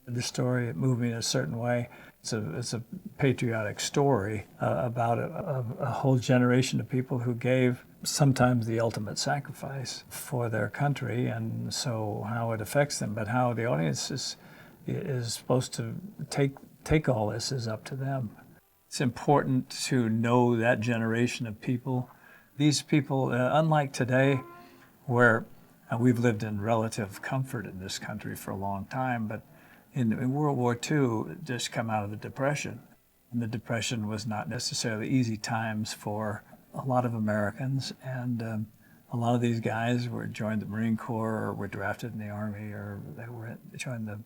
The story, it moved me in a certain way. It's a patriotic story about a whole generation of people who gave sometimes the ultimate sacrifice for their country, and so how it affects them, but how the audience is supposed to take all this is up to them. It's important to know that generation of people. These people, unlike today, where we've lived in relative comfort in this country for a long time, but in World War II, just come out of the Depression. And the Depression was not necessarily easy times for a lot of Americans, and a lot of these guys joined the Marine Corps or were drafted in the Army, or they joined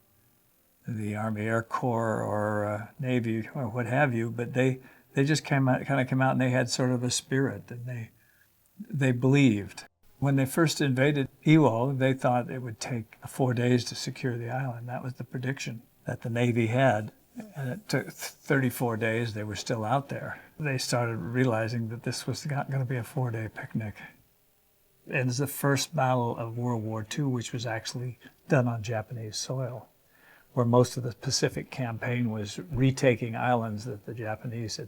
the Army Air Corps or Navy or what have you, but they just came out and they had sort of a spirit that they believed. When they first invaded Iwo, they thought it would take 4 days to secure the island. That was the prediction that the Navy had. And it took 34 days, they were still out there. They started realizing that this was not going to be a 4-day picnic. It was the first battle of World War II, which was actually done on Japanese soil, where most of the Pacific campaign was retaking islands that the Japanese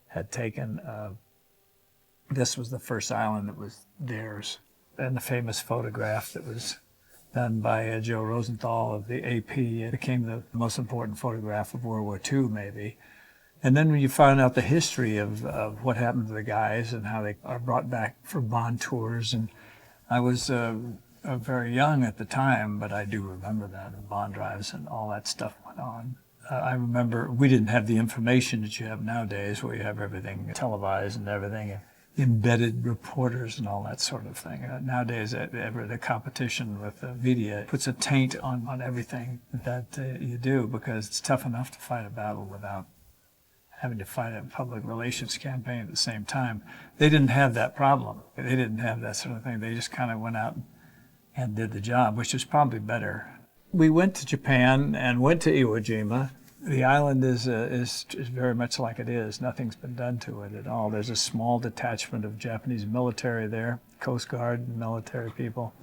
had taken. This was the first island that was theirs. And the famous photograph that was done by Joe Rosenthal of the AP, it became the most important photograph of World War II, maybe. And then when you find out the history of what happened to the guys and how they are brought back for bond tours, and I was very young at the time, but I do remember that, and bond drives and all that stuff went on. I remember we didn't have the information that you have nowadays, where you have everything televised and everything, embedded reporters and all that sort of thing. Nowadays, the competition with the media puts a taint on everything that you do, because it's tough enough to fight a battle without having to fight a public relations campaign at the same time. They didn't have that problem. They didn't have that sort of thing. They just kind of went out and did the job, which was probably better. We went to Japan and went to Iwo Jima. The island is very much like it is. Nothing's been done to it at all. There's a small detachment of Japanese military there, Coast Guard, military people.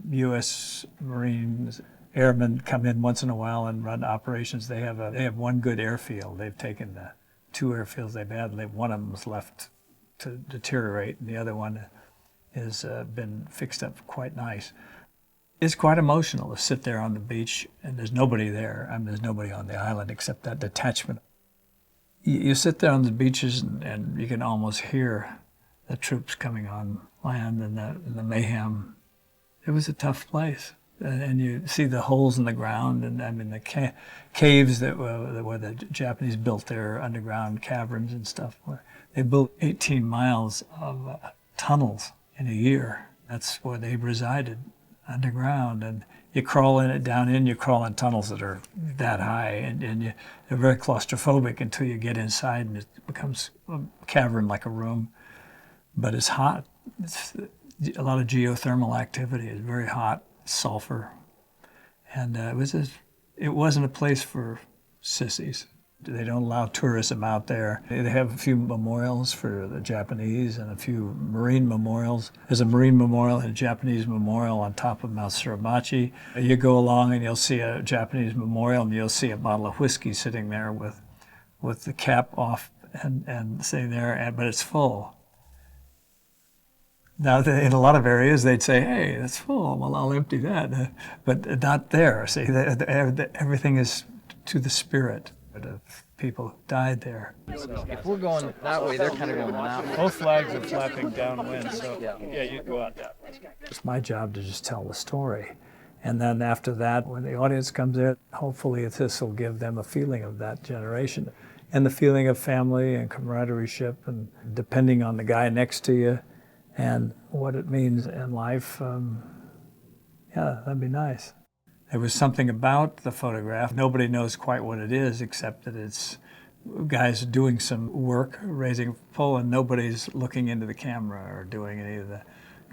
U.S. Marines, airmen come in once in a while and run operations. They have one good airfield. They've taken the 2 airfields they've had, and one of them was left to deteriorate, and the other one has been fixed up quite nice. It's quite emotional to sit there on the beach and there's nobody there. I mean, there's nobody on the island except that detachment. You sit there on the beaches and you can almost hear the troops coming on land and the mayhem. It was a tough place. And you see the holes in the ground, and I mean the caves where the Japanese built their underground caverns and stuff. Where they built 18 miles of tunnels in a year. That's where they resided, underground, and you crawl in it, you crawl in tunnels that are that high, and they're very claustrophobic until you get inside and it becomes a cavern like a room. But it's hot. It's a lot of geothermal activity. It's very hot, sulfur, and it wasn't a place for sissies. They don't allow tourism out there. They have a few memorials for the Japanese and a few Marine memorials. There's a Marine memorial and a Japanese memorial on top of Mount Suramachi. You go along and you'll see a Japanese memorial, and you'll see a bottle of whiskey sitting there with the cap off and sitting there, but it's full. Now, in a lot of areas, they'd say, hey, it's full. Well, I'll empty that. But not there. See, everything is to the spirit of people who died there. If we're going that way, they're kind of going that way. Both flags are flapping downwind, so yeah, you go out that way. It's my job to just tell the story. And then after that, when the audience comes in, hopefully this will give them a feeling of that generation and the feeling of family and camaraderie, and depending on the guy next to you and what it means in life. Yeah, that'd be nice. There was something about the photograph. Nobody knows quite what it is, except that it's guys doing some work, raising a pole, and nobody's looking into the camera or doing any of the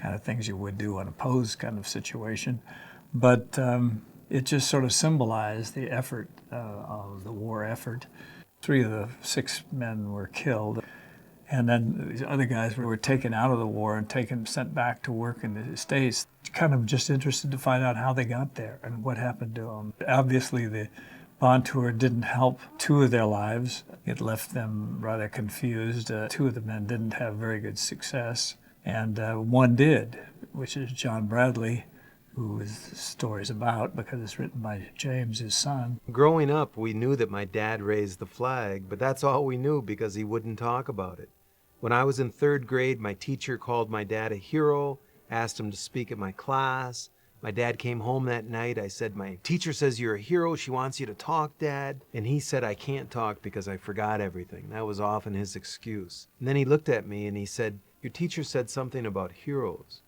kind of things you would do on a pose kind of situation. But it just sort of symbolized the effort of the war effort. 3 of the 6 men were killed. And then these other guys were taken out of the war and sent back to work in the States. Kind of just interested to find out how they got there and what happened to them. Obviously, bond tour didn't help two of their lives. It left them rather confused. Two of the men didn't have very good success, and one did, which is John Bradley, who the story's about because it's written by James, his son. Growing up, we knew that my dad raised the flag, but that's all we knew because he wouldn't talk about it. When I was in 3rd grade, my teacher called my dad a hero, asked him to speak at my class. My dad came home that night. I said, "My teacher says you're a hero. She wants you to talk, Dad." And he said, "I can't talk because I forgot everything." That was often his excuse. And then he looked at me and he said, "Your teacher said something about heroes."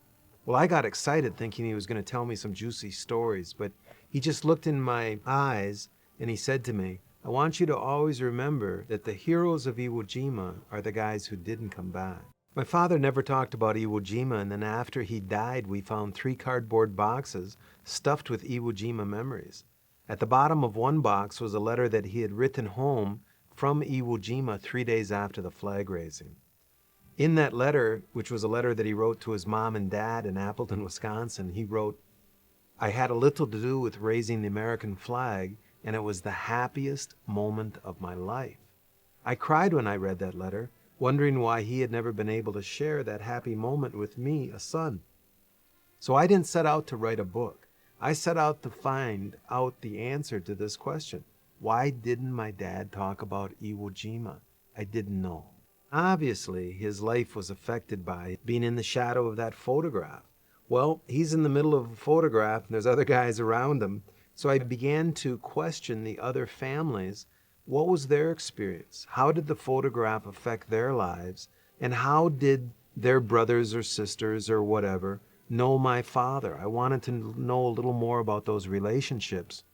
Well, I got excited thinking he was going to tell me some juicy stories, but he just looked in my eyes and he said to me, "I want you to always remember that the heroes of Iwo Jima are the guys who didn't come back." My father never talked about Iwo Jima, and then after he died, we found 3 cardboard boxes stuffed with Iwo Jima memories. At the bottom of one box was a letter that he had written home from Iwo Jima 3 days after the flag raising. In that letter, which was a letter that he wrote to his mom and dad in Appleton, Wisconsin, he wrote, "I had a little to do with raising the American flag, and it was the happiest moment of my life." I cried when I read that letter, wondering why he had never been able to share that happy moment with me, a son. So I didn't set out to write a book. I set out to find out the answer to this question. Why didn't my dad talk about Iwo Jima? I didn't know. Obviously, his life was affected by being in the shadow of that photograph. Well, he's in the middle of a photograph and there's other guys around him. So I began to question the other families. What was their experience? How did the photograph affect their lives? And how did their brothers or sisters or whatever know my father? I wanted to know a little more about those relationships.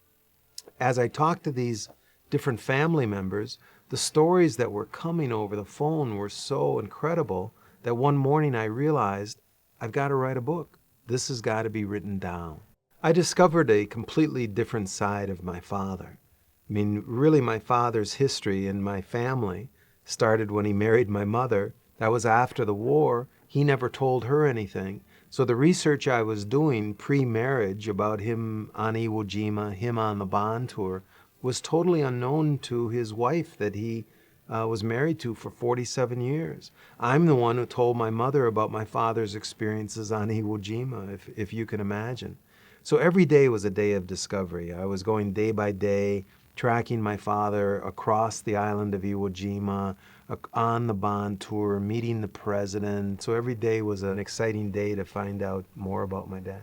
As I talked to these different family members, the stories that were coming over the phone were so incredible that one morning I realized, I've got to write a book. This has got to be written down. I discovered a completely different side of my father. I mean, really, my father's history and my family started when he married my mother. That was after the war. He never told her anything. So the research I was doing pre-marriage about him on Iwo Jima, him on the bond tour, was totally unknown to his wife that he was married to for 47 years. I'm the one who told my mother about my father's experiences on Iwo Jima, if you can imagine. So every day was a day of discovery. I was going day by day, tracking my father across the island of Iwo Jima, on the bond tour, meeting the president. So every day was an exciting day to find out more about my dad.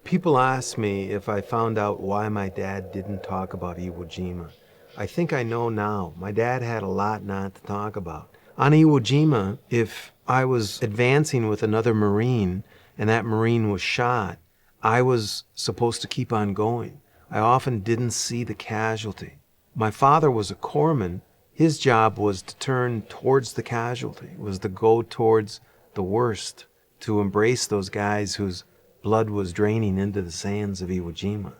People ask me if I found out why my dad didn't talk about Iwo Jima. I think I know now. My dad had a lot not to talk about. On Iwo Jima, if I was advancing with another Marine and that Marine was shot, I was supposed to keep on going. I often didn't see the casualty. My father was a corpsman. His job was to turn towards the casualty, was to go towards the worst, to embrace those guys whose blood was draining into the sands of Iwo Jima.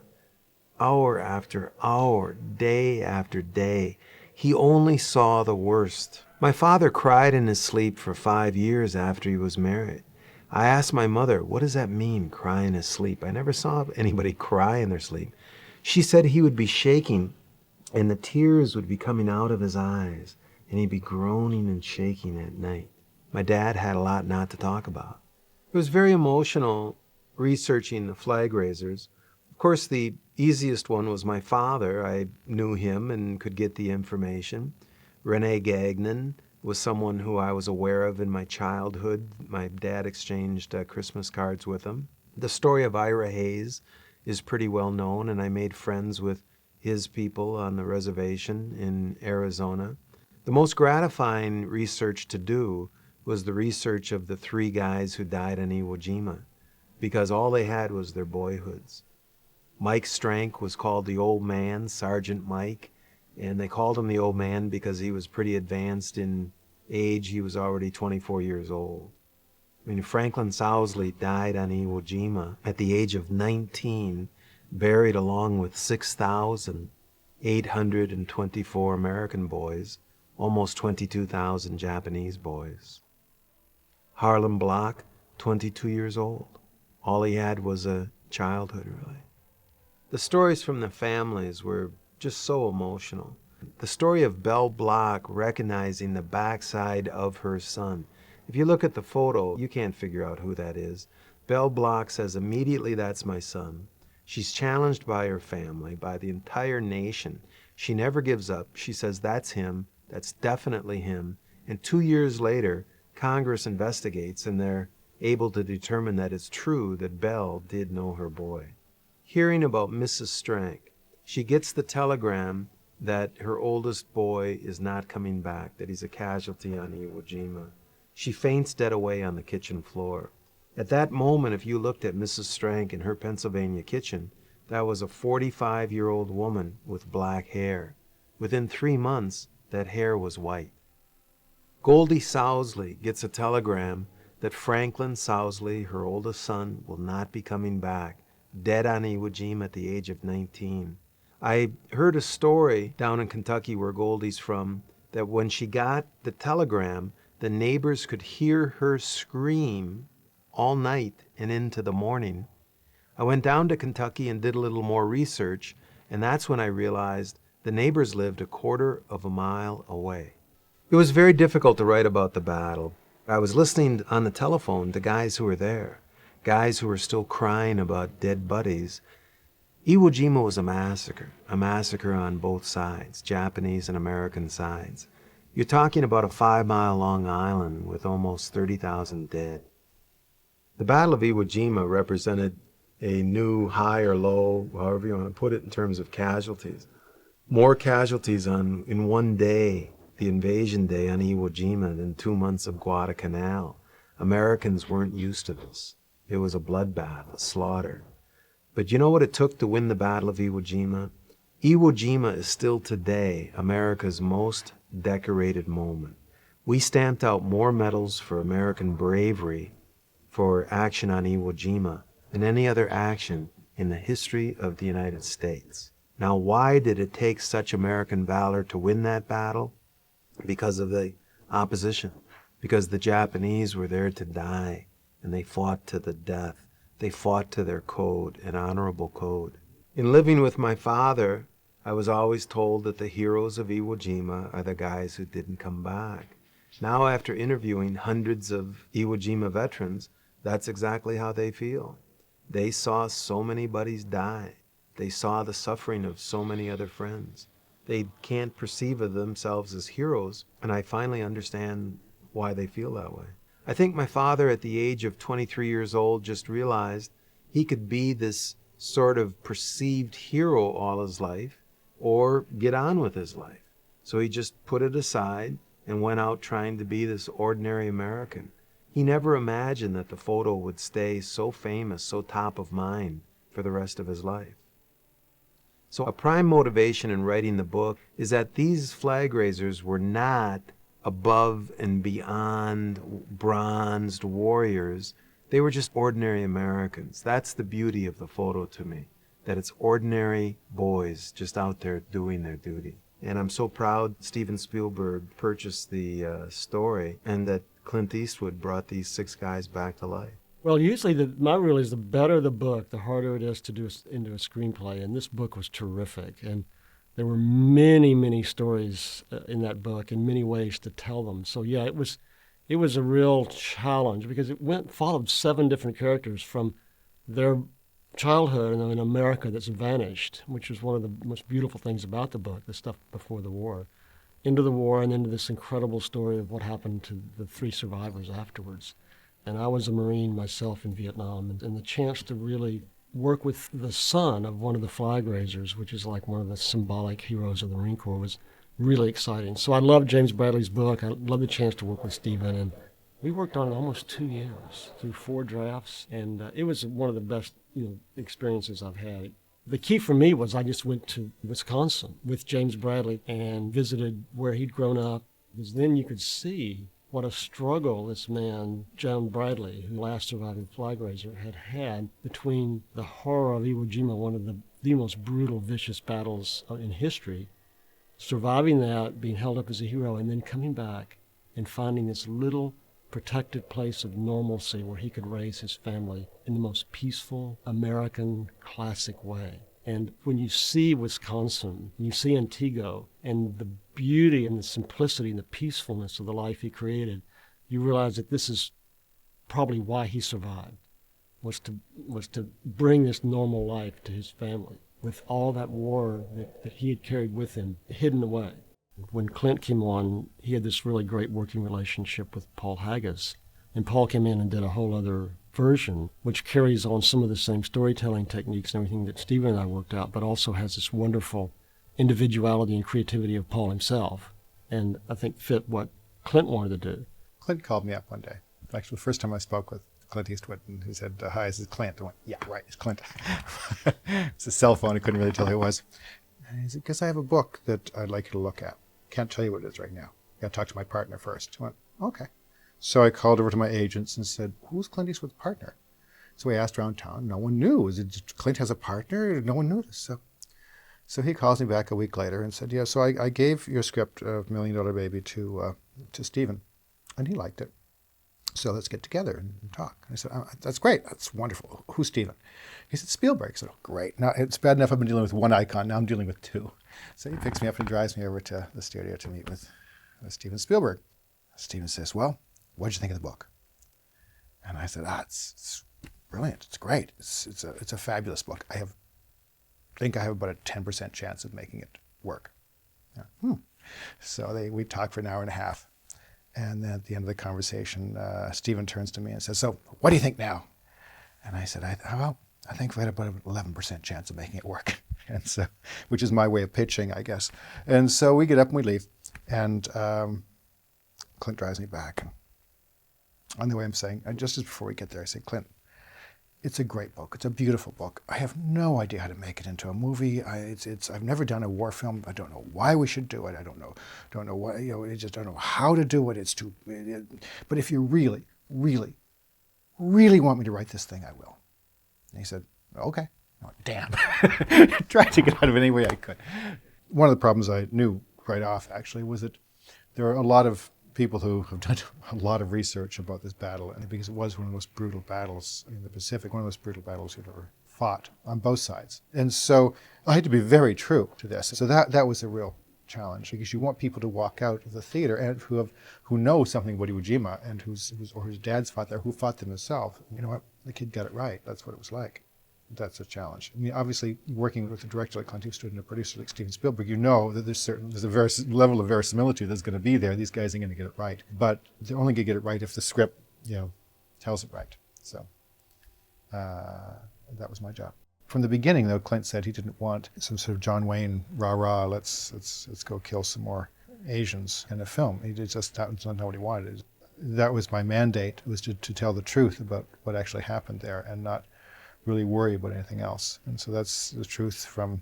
Hour after hour, day after day, he only saw the worst. My father cried in his sleep for 5 years after he was married. I asked my mother, what does that mean, cry in his sleep? I never saw anybody cry in their sleep. She said he would be shaking and the tears would be coming out of his eyes and he'd be groaning and shaking at night. My dad had a lot not to talk about. It was very emotional researching the flag raisers. Of course, the easiest one was my father. I knew him and could get the information. Rene Gagnon was someone who I was aware of in my childhood. My dad exchanged Christmas cards with him. The story of Ira Hayes is pretty well known, and I made friends with his people on the reservation in Arizona. The most gratifying research to do was the research of the 3 guys who died on Iwo Jima, because all they had was their boyhoods. Mike Strank was called the Old Man, Sergeant Mike, and they called him the Old Man because he was pretty advanced in age. He was already 24 years old. I mean, Franklin Sousley died on Iwo Jima at the age of 19, buried along with 6,824 American boys, almost 22,000 Japanese boys. Harlem Block, 22 years old. All he had was a childhood, really. The stories from the families were just so emotional. The story of Belle Block recognizing the backside of her son. If you look at the photo, you can't figure out who that is. Belle Block says immediately, that's my son. She's challenged by her family, by the entire nation. She never gives up. She says, that's him. That's definitely him. And 2 years later, Congress investigates, and they're able to determine that it's true that Belle did know her boy. Hearing about Mrs. Strank, she gets the telegram that her oldest boy is not coming back, that he's a casualty on Iwo Jima. She faints dead away on the kitchen floor. At that moment, if you looked at Mrs. Strank in her Pennsylvania kitchen, that was a 45-year-old woman with black hair. Within 3 months, that hair was white. Goldie Sousley gets a telegram that Franklin Sousley, her oldest son, will not be coming back, dead on Iwo Jima at the age of 19. I heard a story down in Kentucky, where Goldie's from, that when she got the telegram, the neighbors could hear her scream all night and into the morning. I went down to Kentucky and did a little more research, and that's when I realized the neighbors lived 1/4 of a mile away. It was very difficult to write about the battle. I was listening on the telephone to guys who were there, guys who were still crying about dead buddies. Iwo Jima was a massacre on both sides, Japanese and American sides. You're talking about a 5-mile-long island with almost 30,000 dead. The Battle of Iwo Jima represented a new high or low, however you want to put it, in terms of casualties. More casualties in one day, the invasion day on Iwo Jima, than 2 months of Guadalcanal. Americans weren't used to this. It was a bloodbath, a slaughter. But you know what it took to win the Battle of Iwo Jima? Iwo Jima is still today America's most decorated moment. We stamped out more medals for American bravery for action on Iwo Jima than any other action in the history of the United States. Now, why did it take such American valor to win that battle? Because of the opposition. Because the Japanese were there to die, and they fought to the death. They fought to their code, an honorable code. In living with my father, I was always told that the heroes of Iwo Jima are the guys who didn't come back. Now, after interviewing hundreds of Iwo Jima veterans, that's exactly how they feel. They saw so many buddies die. They saw the suffering of so many other friends. They can't perceive of themselves as heroes, and I finally understand why they feel that way. I think my father, at the age of 23 years old, just realized he could be this sort of perceived hero all his life, or get on with his life. So he just put it aside and went out trying to be this ordinary American. He never imagined that the photo would stay so famous, so top of mind for the rest of his life. So a prime motivation in writing the book is that these flag raisers were not above and beyond bronzed warriors. They were just ordinary Americans. That's the beauty of the photo to me, that it's ordinary boys just out there doing their duty. And I'm so proud Steven Spielberg purchased the story, and that Clint Eastwood brought these 6 guys back to life. Well, usually my rule is the better the book, the harder it is to do into a screenplay. And this book was terrific. And there were many, many stories in that book and many ways to tell them. So yeah, it was a real challenge, because it followed 7 different characters from their childhood in America that's vanished, which was one of the most beautiful things about the book, the stuff before the war, into the war, and into this incredible story of what happened to the 3 survivors afterwards. And I was a Marine myself in Vietnam, and the chance to really work with the son of one of the flag raisers, which is like one of the symbolic heroes of the Marine Corps, was really exciting. So I loved James Bradley's book. I loved the chance to work with Steven, and we worked on it almost 2 years through 4 drafts, and it was one of the best experiences I've had. The key for me was I just went to Wisconsin with James Bradley and visited where he'd grown up, because then you could see what a struggle this man, John Bradley, who last surviving flag raiser, had between the horror of Iwo Jima, one of the most brutal, vicious battles in history, surviving that, being held up as a hero, and then coming back and finding this little protected place of normalcy where he could raise his family in the most peaceful, American, classic way. And when you see Wisconsin, you see Antigua, and the beauty and the simplicity and the peacefulness of the life he created, you realize that this is probably why he survived, was to bring this normal life to his family with all that war that he had carried with him hidden away. When Clint came on, he had this really great working relationship with Paul Haggis, and Paul came in and did a whole other version, which carries on some of the same storytelling techniques and everything that Stephen and I worked out, but also has this wonderful individuality and creativity of Paul himself, and I think fit what Clint wanted to do. Clint called me up one day. Actually, the first time I spoke with Clint Eastwood, and he said, "Hi, this is Clint." I went, "Yeah, right, it's Clint." It's a cell phone. I couldn't really tell who it was. And he said, "Because I have a book that I'd like you to look at. Can't tell you what it is right now. Got to talk to my partner first." I went, "Okay." So I called over to my agents and said, "Who's Clint Eastwood's partner?" So we asked around town. No one knew. Is it Clint has a partner? No one knew this. So he calls me back a week later and said, "Yeah, so I gave your script of $1 Million Baby to Stephen, and he liked it. So let's get together and talk." And I said, "That's great. That's wonderful. Who's Stephen?" He said, "Spielberg." I said, "Oh, great. Now, it's bad enough I've been dealing with one icon. Now I'm dealing with two." So he picks me up and drives me over to the studio to meet with Steven Spielberg. Steven says, "Well, what did you think of the book?" And I said, it's brilliant. It's great. It's a fabulous book. I think I have about a 10% chance of making it work." Yeah. So we talked for an hour and a half. And then at the end of the conversation, Stephen turns to me and says, "So what do you think now?" And I said, I think we had about an 11% chance of making it work." And so, which is my way of pitching, I guess. And so we get up and we leave. And Clint drives me back. And on the way I'm saying, and just as before we get there, I say, "Clint, it's a great book. It's a beautiful book. I have no idea how to make it into a movie. I've never done a war film. I don't know why we should do it. I don't know what, I just don't know how to do it. But if you really, really, really want me to write this thing, I will." And he said, "Okay." I went, "Damn." Tried to get out of it any way I could. One of the problems I knew right off, actually, was that there are a lot of people who have done a lot of research about this battle, and because it was one of the most brutal battles in the Pacific, one of the most brutal battles we've ever fought on both sides. And so I had to be very true to this. So that was a real challenge, because you want people to walk out of the theater and who know something about Iwo Jima and whose dads fought there, who fought them himself. You know what? The kid got it right. That's what it was like. That's a challenge. I mean, obviously, working with a director like Clint Eastwood and a producer like Steven Spielberg, you know that there's a level of verisimilitude that's going to be there. These guys ain't going to get it right, but they're only going to get it right if the script, tells it right. So that was my job. From the beginning, though, Clint said he didn't want some sort of John Wayne rah-rah, let's go kill some more Asians in a film. That's not what he wanted. That was my mandate, was to tell the truth about what actually happened there and not really worry about anything else. And so that's the truth from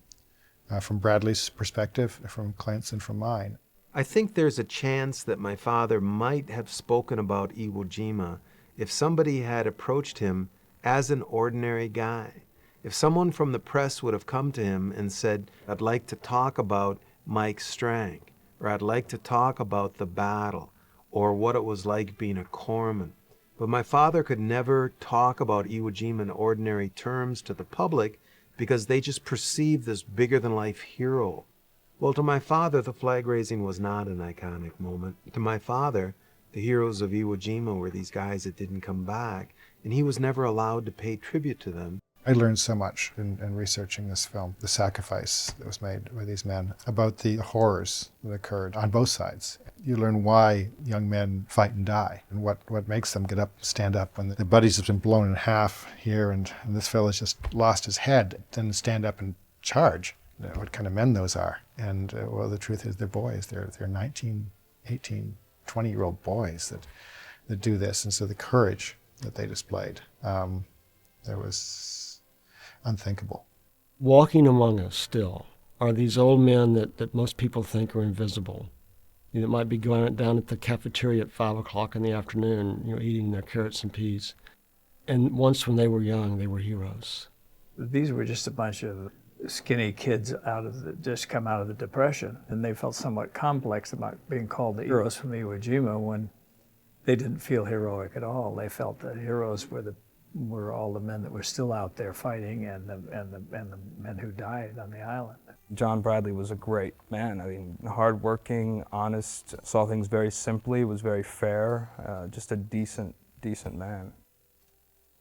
Bradley's perspective, from Clint's, and from mine. I think there's a chance that my father might have spoken about Iwo Jima if somebody had approached him as an ordinary guy. If someone from the press would have come to him and said, "I'd like to talk about Mike Strang," or "I'd like to talk about the battle," or what it was like being a corpsman. But my father could never talk about Iwo Jima in ordinary terms to the public because they just perceived this bigger-than-life hero. Well, to my father, the flag raising was not an iconic moment. To my father, the heroes of Iwo Jima were these guys that didn't come back, and he was never allowed to pay tribute to them. I learned so much in researching this film, the sacrifice that was made by these men, about the horrors that occurred on both sides. You learn why young men fight and die, and what makes them get up, stand up when the buddy's has been blown in half here, and this fella's just lost his head, then stand up and charge. What kind of men those are. And well, the truth is they're boys. They're 19, 18, 20-year-old boys that do this. And so the courage that they displayed, there was unthinkable. Walking among us still are these old men that most people think are invisible. That might be going down at the cafeteria at 5 o'clock in the afternoon, eating their carrots and peas. And once when they were young, they were heroes. These were just a bunch of skinny kids just come out of the Depression, and they felt somewhat complex about being called the heroes from Iwo Jima when they didn't feel heroic at all. They felt that heroes were the were all the men that were still out there fighting, and the men who died on the island. John Bradley was a great man. I mean, hardworking, honest, saw things very simply, was very fair, just a decent man.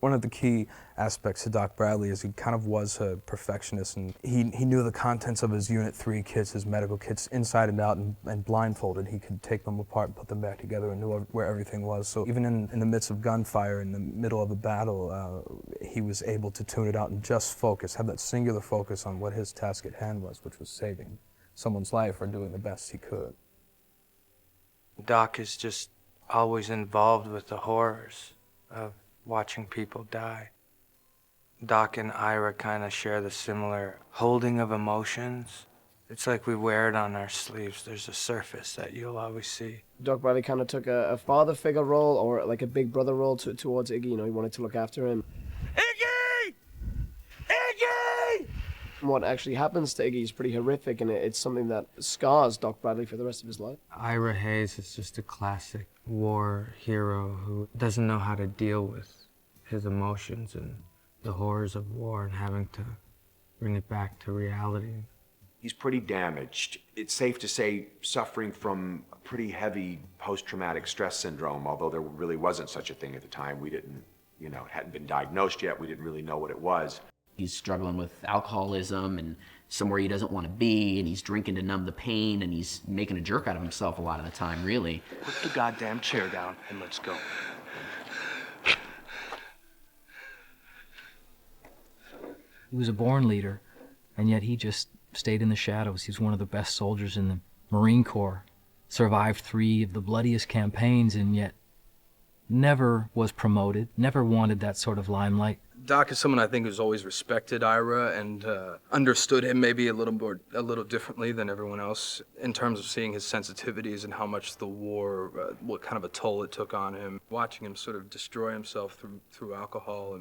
One of the key aspects to Doc Bradley is he kind of was a perfectionist, and he knew the contents of his Unit 3 kits, his medical kits, inside and out, and blindfolded. He could take them apart and put them back together and knew where everything was. So even in the midst of gunfire, in the middle of a battle, he was able to tune it out and just focus, have that singular focus on what his task at hand was, which was saving someone's life or doing the best he could. Doc is just always involved with the horrors of watching people die. Doc and Ira kind of share the similar holding of emotions. It's like we wear it on our sleeves. There's a surface that you'll always see. Doc Bradley kind of took a father figure role, or like a big brother role towards Iggy. You know, he wanted to look after him. Iggy! Iggy! What actually happens to Iggy is pretty horrific, and it's something that scars Doc Bradley for the rest of his life. Ira Hayes is just a classic war hero who doesn't know how to deal with his emotions and the horrors of war and having to bring it back to reality. He's pretty damaged. It's safe to say suffering from a pretty heavy post-traumatic stress syndrome, although there really wasn't such a thing at the time. We didn't, it hadn't been diagnosed yet. We didn't really know what it was. He's struggling with alcoholism and somewhere he doesn't want to be, and he's drinking to numb the pain, and he's making a jerk out of himself a lot of the time, really. Put the goddamn chair down and let's go. He was a born leader, and yet he just stayed in the shadows. He was one of the best soldiers in the Marine Corps, survived 3 of the bloodiest campaigns, and yet never was promoted, never wanted that sort of limelight. Doc is someone I think who's always respected Ira and understood him maybe a little differently than everyone else in terms of seeing his sensitivities and how much the war, what kind of a toll it took on him. Watching him sort of destroy himself through alcohol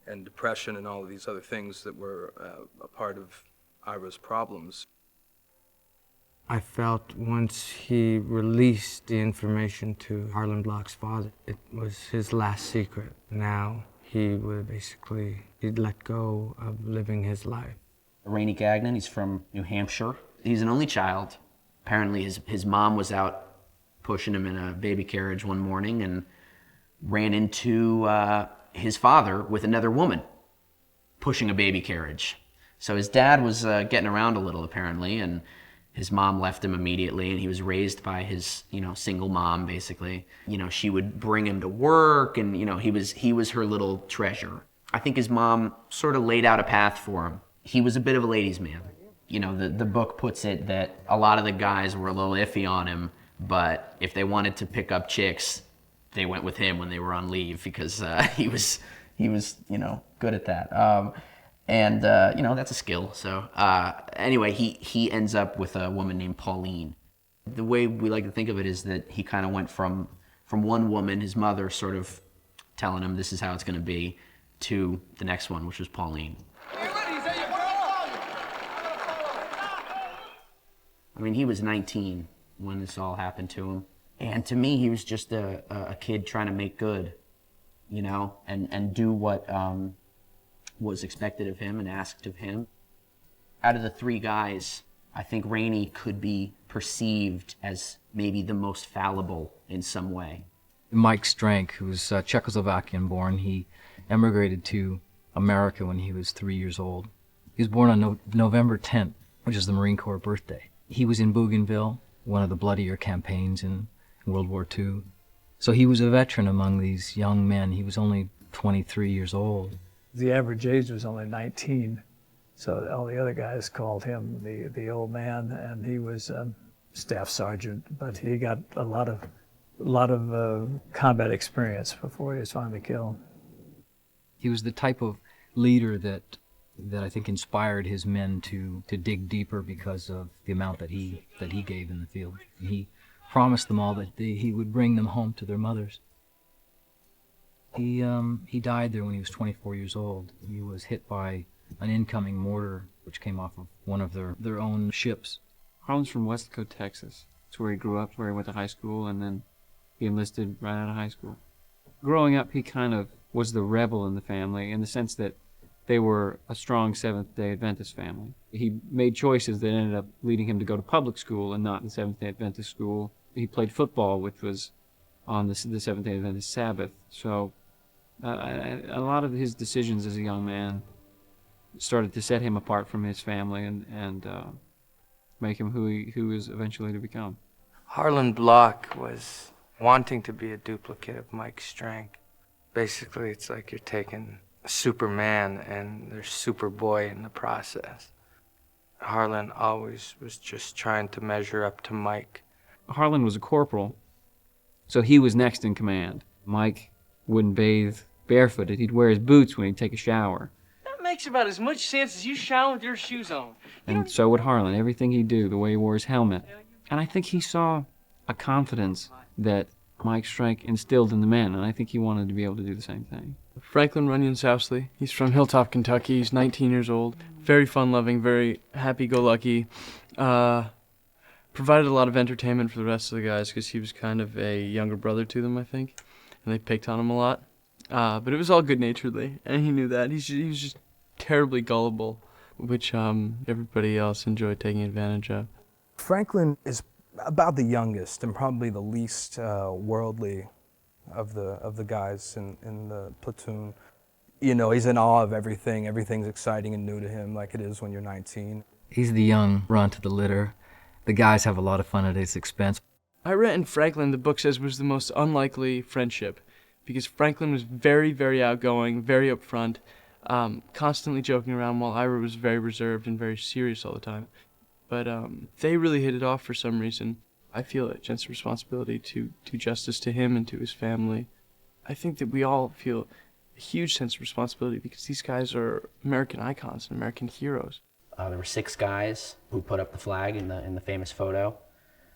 and depression and all of these other things that were a part of Ira's problems. I felt once he released the information to Harlan Block's father, it was his last secret. Now he would he'd let go of living his life. Rainey Gagnon, he's from New Hampshire. He's an only child. Apparently his mom was out pushing him in a baby carriage one morning and ran into his father with another woman pushing a baby carriage. So his dad was getting around a little, apparently, and his mom left him immediately, and he was raised by his, single mom, basically. She would bring him to work, and, he was her little treasure. I think his mom sort of laid out a path for him. He was a bit of a ladies' man. The book puts it that a lot of the guys were a little iffy on him, but if they wanted to pick up chicks, they went with him when they were on leave because he was good at that. And that's a skill. So anyway, he ends up with a woman named Pauline. The way we like to think of it is that he kind of went from one woman, his mother sort of telling him this is how it's going to be, to the next one, which was Pauline. I mean, he was 19 when this all happened to him. And to me, he was just a kid trying to make good, and do what was expected of him and asked of him. Out of the 3 guys, I think Rainey could be perceived as maybe the most fallible in some way. Mike Strank, who was Czechoslovakian born, he emigrated to America when he was 3 years old. He was born on November 10th, which is the Marine Corps birthday. He was in Bougainville, one of the bloodier campaigns in World War II. So he was a veteran among these young men. He was only 23 years old. The average age was only 19, so all the other guys called him the old man, and he was staff sergeant, but he got a lot of combat experience before he was finally killed. He was the type of leader that I think inspired his men to dig deeper because of the amount that he gave in the field. He promised them all that he would bring them home to their mothers. He died there when he was 24 years old. He was hit by an incoming mortar which came off of one of their own ships. Harlan's from Westcote, Texas. It's where he grew up, where he went to high school, and then he enlisted right out of high school. Growing up, he kind of was the rebel in the family in the sense that they were a strong Seventh-day Adventist family. He made choices that ended up leading him to go to public school and not the Seventh-day Adventist school. He played football, which was on the Seventh-day Adventist Sabbath. So a lot of his decisions as a young man started to set him apart from his family and make him who he was eventually to become. Harlan Block was wanting to be a duplicate of Mike Strank. Basically, it's like you're taking Superman and there's Superboy in the process. Harlan always was just trying to measure up to Mike. Harlan was a corporal, so he was next in command. Mike wouldn't bathe barefooted. He'd wear his boots when he'd take a shower. That makes about as much sense as you showering with your shoes on. And so would Harlan. Everything he'd do, the way he wore his helmet. And I think he saw a confidence that Mike Strank instilled in the men, and I think he wanted to be able to do the same thing. Franklin Runyon Sousley. He's from Hilltop, Kentucky. He's 19 years old. Very fun-loving, very happy-go-lucky. Provided a lot of entertainment for the rest of the guys because he was kind of a younger brother to them, I think, and they picked on him a lot. But it was all good-naturedly, and he knew that. He was just terribly gullible, which everybody else enjoyed taking advantage of. Franklin is about the youngest and probably the least worldly of the guys in the platoon. You know, he's in awe of everything. Everything's exciting and new to him, like it is when you're 19. He's the young runt of the litter. The guys have a lot of fun at his expense. Ira and Franklin, the book says, was the most unlikely friendship because Franklin was very, very outgoing, very upfront, constantly joking around, while Ira was very reserved and very serious all the time. But they really hit it off for some reason. I feel a sense of responsibility to do justice to him and to his family. I think that we all feel a huge sense of responsibility because these guys are American icons and American heroes. There were 6 guys who put up the flag in the famous photo.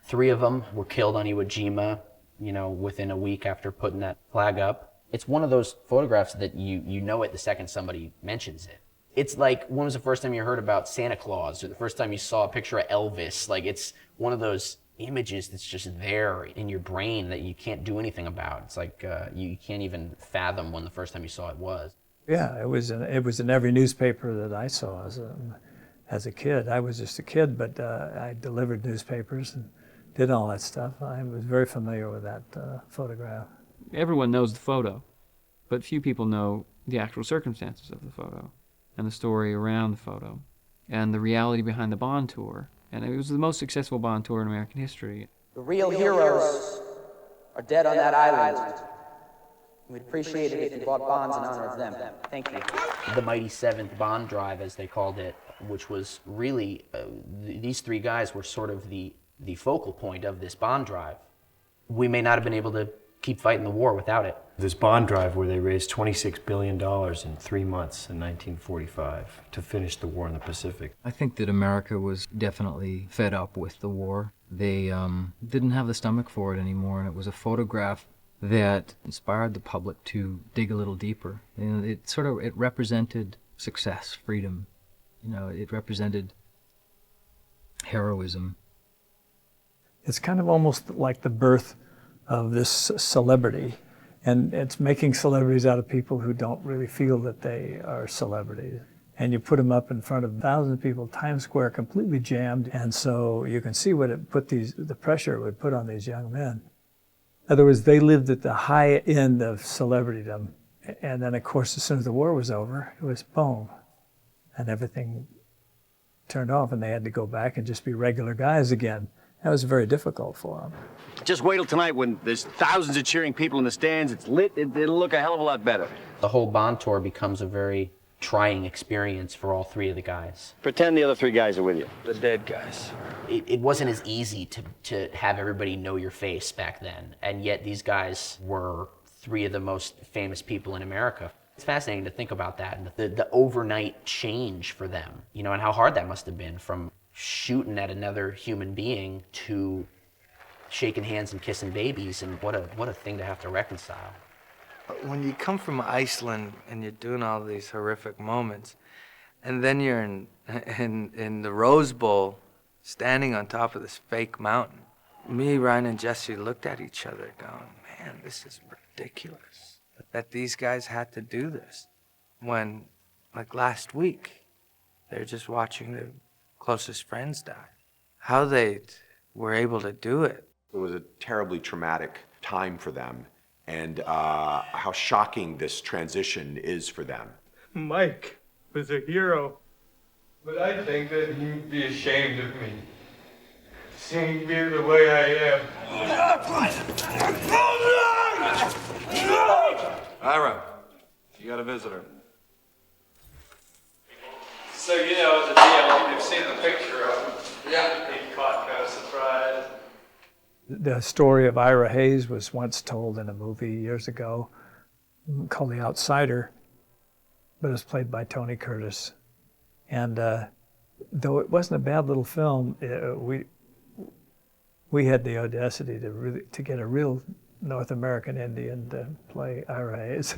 3 of them were killed on Iwo Jima, you know, within a week after putting that flag up. It's one of those photographs that you know it the second somebody mentions it. It's like, when was the first time you heard about Santa Claus, or the first time you saw a picture of Elvis? Like, it's one of those images that's just there in your brain that you can't do anything about. It's like you can't even fathom when the first time you saw it was. Yeah, it was in every newspaper that I saw as a kid. I was just a kid, but I delivered newspapers and did all that stuff. I was very familiar with that photograph. Everyone knows the photo, but few people know the actual circumstances of the photo and the story around the photo and the reality behind the Bond tour. And it was the most successful Bond tour in American history. The real heroes are dead on that island. We'd appreciate it if you bought bonds in honor of them. Thank you. The Mighty Seventh Bond Drive, as they called it, which was really, these 3 guys were sort of the focal point of this bond drive. We may not have been able to keep fighting the war without it. This bond drive where they raised $26 billion in 3 months in 1945 to finish the war in the Pacific. I think that America was definitely fed up with the war. They didn't have the stomach for it anymore, and it was a photograph that inspired the public to dig a little deeper. You know, it represented success, freedom. You know, it represented heroism. It's kind of almost like the birth of this celebrity, and it's making celebrities out of people who don't really feel that they are celebrities. And you put them up in front of thousands of people, Times Square completely jammed, and so you can see what it put the pressure it would put on these young men. In other words, they lived at the high end of celebritydom, and then of course as soon as the war was over, it was boom, and everything turned off, and they had to go back and just be regular guys again. That was very difficult for them. Just wait till tonight when there's thousands of cheering people in the stands. It's lit. It'll look a hell of a lot better. The whole Bond tour becomes a very trying experience for all 3 of the guys. Pretend the other 3 guys are with you. The dead guys. It wasn't as easy to have everybody know your face back then, and yet these guys were 3 of the most famous people in America. It's fascinating to think about that, and the overnight change for them, you know, and how hard that must have been, from shooting at another human being to shaking hands and kissing babies, and what a thing to have to reconcile. When you come from Iceland and you're doing all these horrific moments, and then you're in the Rose Bowl, standing on top of this fake mountain, me, Ryan, and Jesse looked at each other going, man, this is ridiculous. that these guys had to do this when, like last week, they're just watching their closest friends die. How they were able to do it. It was a terribly traumatic time for them, and how shocking this transition is for them. Mike was a hero, but I think that he'd be ashamed of me, seeing me the way I am. Ira, you got a visitor. So you know the deal, you've seen the picture of him. Yeah. He caught no surprise. The story of Ira Hayes was once told in a movie years ago called The Outsider, but it was played by Tony Curtis. And though it wasn't a bad little film, we had the audacity to get a real North American Indian to play Ira Hayes.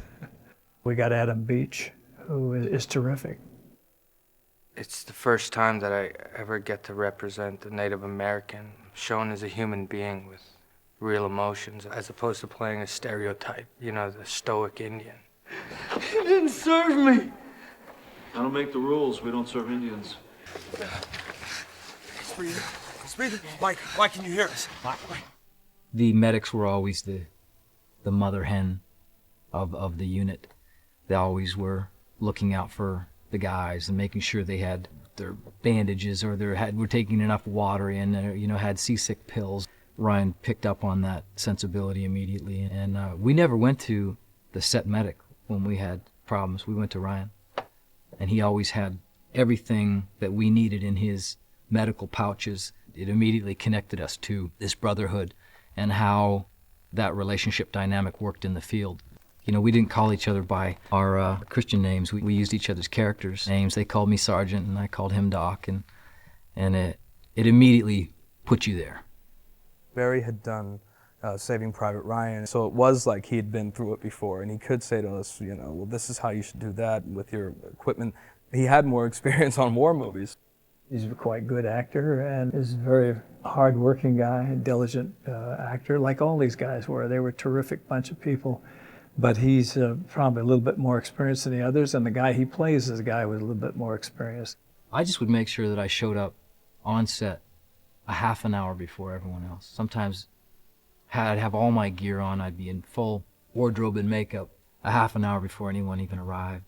We got Adam Beach, who is terrific. It's the first time that I ever get to represent a Native American shown as a human being with real emotions, as opposed to playing a stereotype, you know, the stoic Indian. He didn't serve me. I don't make the rules. We don't serve Indians. Mike, can you hear us? The medics were always the mother hen of the unit. They always were looking out for the guys and making sure they had their bandages or were taking enough water in, had seasick pills. Ryan picked up on that sensibility immediately, and we never went to the set medic when we had problems. We went to Ryan, and he always had everything that we needed in his medical pouches. It immediately connected us to this brotherhood and how that relationship dynamic worked in the field. You know, we didn't call each other by our Christian names. We used each other's characters' names. They called me Sergeant, and I called him Doc, and it immediately put you there. Barry had done Saving Private Ryan, so it was like he'd been through it before, and he could say to us, well, this is how you should do that with your equipment. He had more experience on war movies. He's a quite good actor and is a very hard-working guy, a diligent actor, like all these guys were. They were a terrific bunch of people. But he's probably a little bit more experienced than the others, and the guy he plays is a guy with a little bit more experience. I just would make sure that I showed up on set a half an hour before everyone else. Sometimes I'd have all my gear on, I'd be in full wardrobe and makeup a half an hour before anyone even arrived.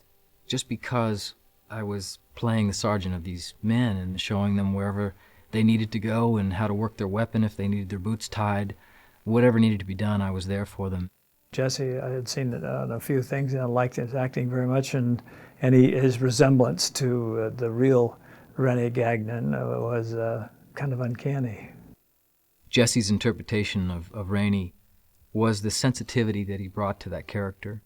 Just because I was playing the sergeant of these men and showing them wherever they needed to go and how to work their weapon if they needed their boots tied. Whatever needed to be done, I was there for them. Jesse, I had seen a few things, and I liked his acting very much, and his resemblance to the real René Gagnon was kind of uncanny. Jesse's interpretation of Rainey was the sensitivity that he brought to that character,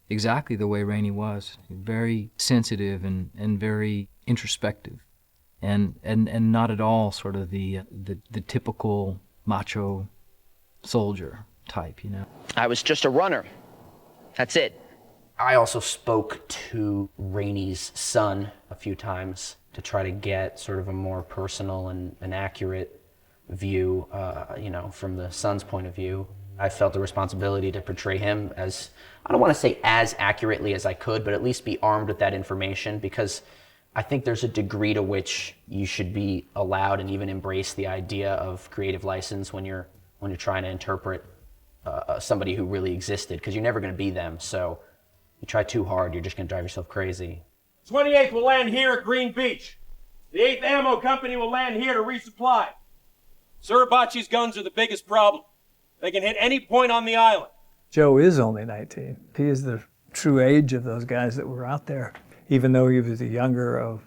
exactly the way Rainey was, very sensitive and very introspective, and not at all sort of the typical macho soldier type, I was just a runner. That's it. I also spoke to Rainey's son a few times to try to get sort of a more personal and accurate view, from the son's point of view. I felt the responsibility to portray him as, I don't want to say as accurately as I could, but at least be armed with that information, because I think there's a degree to which you should be allowed and even embrace the idea of creative license when you're trying to interpret somebody who really existed, because you're never going to be them. So you try too hard, you're just going to drive yourself crazy. 28th will land here at Green Beach. The 8th Ammo Company will land here to resupply. Suribachi's guns are the biggest problem. They can hit any point on the island. Joe is only 19. He is the true age of those guys that were out there. Even though he was the younger of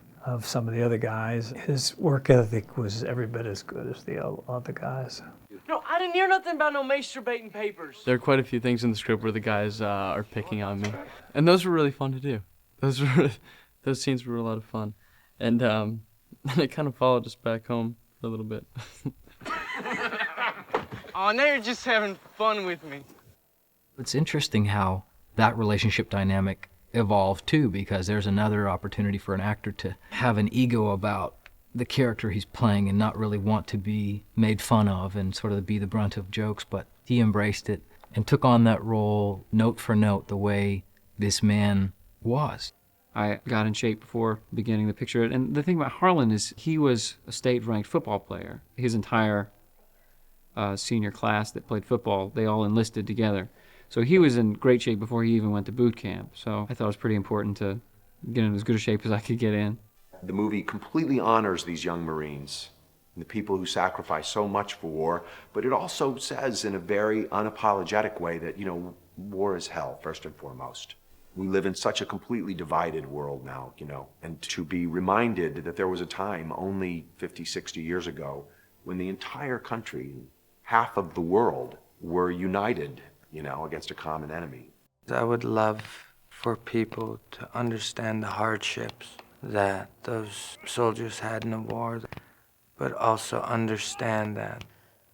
some of the other guys, his work ethic was every bit as good as the other guys. No, I didn't hear nothing about no masturbating papers. There are quite a few things in the script where the guys are picking on me, and those were really fun to do. Those scenes were a lot of fun, and it kind of followed us back home for a little bit. Oh, now you're just having fun with me. It's interesting how that relationship dynamic evolved too, because there's another opportunity for an actor to have an ego about the character he's playing and not really want to be made fun of and sort of be the brunt of jokes, but he embraced it. and took on that role note for note the way this man was. I got in shape before beginning the picture. And the thing about Harlan is he was a state-ranked football player. His entire senior class that played football, they all enlisted together. So he was in great shape before he even went to boot camp. So I thought it was pretty important to get in as good a shape as I could get in. The movie completely honors these young Marines and the people who sacrifice so much for war, but it also says in a very unapologetic way that, war is hell, first and foremost. We live in such a completely divided world now, and to be reminded that there was a time only 50, 60 years ago when the entire country, half of the world, were united, against a common enemy. I would love for people to understand the hardships that those soldiers had in the war, but also understand that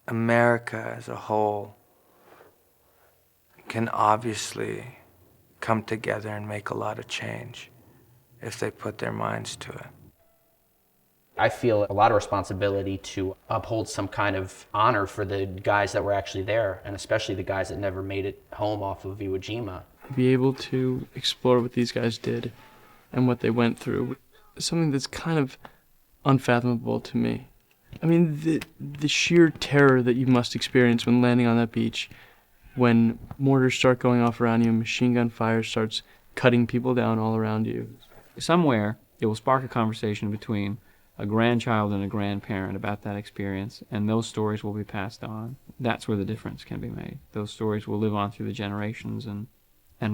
America as a whole can obviously come together and make a lot of change if they put their minds to it. I feel a lot of responsibility to uphold some kind of honor for the guys that were actually there, and especially the guys that never made it home off of Iwo Jima. Be able to explore what these guys did and what they went through is something that's kind of unfathomable to me. I mean, the sheer terror that you must experience when landing on that beach, when mortars start going off around you and machine gun fire starts cutting people down all around you. Somewhere, it will spark a conversation between a grandchild and a grandparent about that experience, and those stories will be passed on. That's where the difference can be made. Those stories will live on through the generations and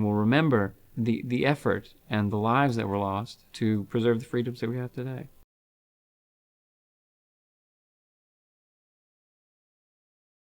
will remember the effort and the lives that were lost to preserve the freedoms that we have today.